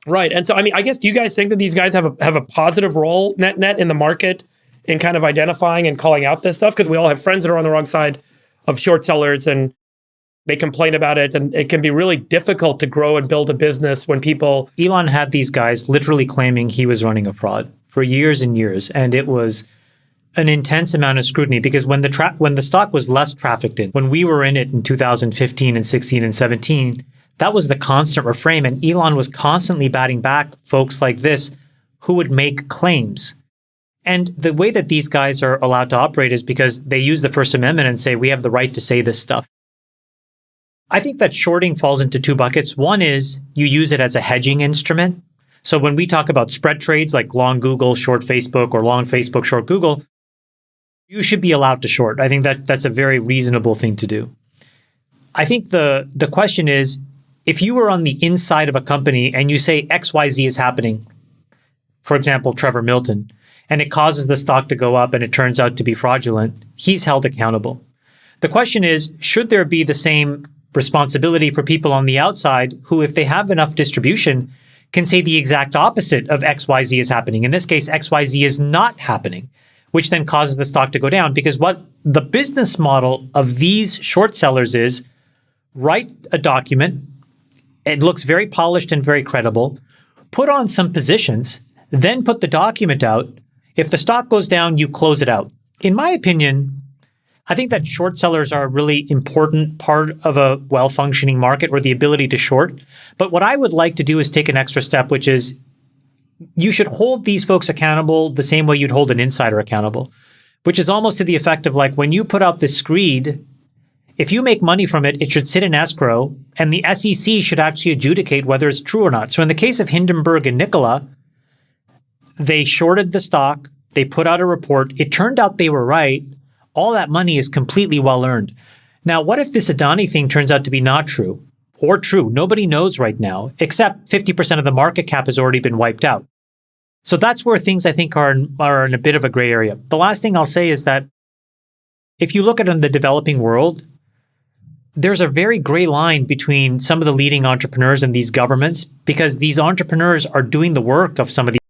Right. And so, I mean, I guess, do you guys think that these guys have a positive role net in the market in kind of identifying and calling out this stuff? Because we all have friends that are on the wrong side of short sellers and they complain about it. And it can be really difficult to grow and build a business when people... Elon had these guys literally claiming he was running a fraud for years and years. And it was an intense amount of scrutiny because when the stock was less trafficked in, when we were in it in 2015 and 16 and 17, that was the constant refrain. And Elon was constantly batting back folks like this who would make claims. And the way that these guys are allowed to operate is because they use the First Amendment and say, we have the right to say this stuff. I think that shorting falls into two buckets. One is you use it as a hedging instrument. So when we talk about spread trades like long Google, short Facebook, or long Facebook, short Google, you should be allowed to short. I think that's a very reasonable thing to do. I think the question is, if you were on the inside of a company and you say XYZ is happening, for example, Trevor Milton, and it causes the stock to go up and it turns out to be fraudulent, he's held accountable. The question is, should there be the same responsibility for people on the outside who, if they have enough distribution, can say the exact opposite of XYZ is happening? In this case, XYZ is not happening, which then causes the stock to go down. Because what the business model of these short sellers is, write a document, it looks very polished and very credible, put on some positions, then put the document out. If the stock goes down, you close it out. In my opinion, I think that short sellers are a really important part of a well-functioning market, or the ability to short. But what I would like to do is take an extra step, which is you should hold these folks accountable the same way you'd hold an insider accountable, which is almost to the effect of like, when you put out this screed, if you make money from it, it should sit in escrow, and the SEC should actually adjudicate whether it's true or not. So in the case of Hindenburg and Nikola, they shorted the stock, they put out a report, it turned out they were right. All that money is completely well-earned. Now, what if this Adani thing turns out to be not true, or true? Nobody knows right now, except 50% of the market cap has already been wiped out. So that's where things, I think, are in a bit of a gray area. The last thing I'll say is that if you look at in the developing world, there's a very gray line between some of the leading entrepreneurs and these governments, because these entrepreneurs are doing the work of some of these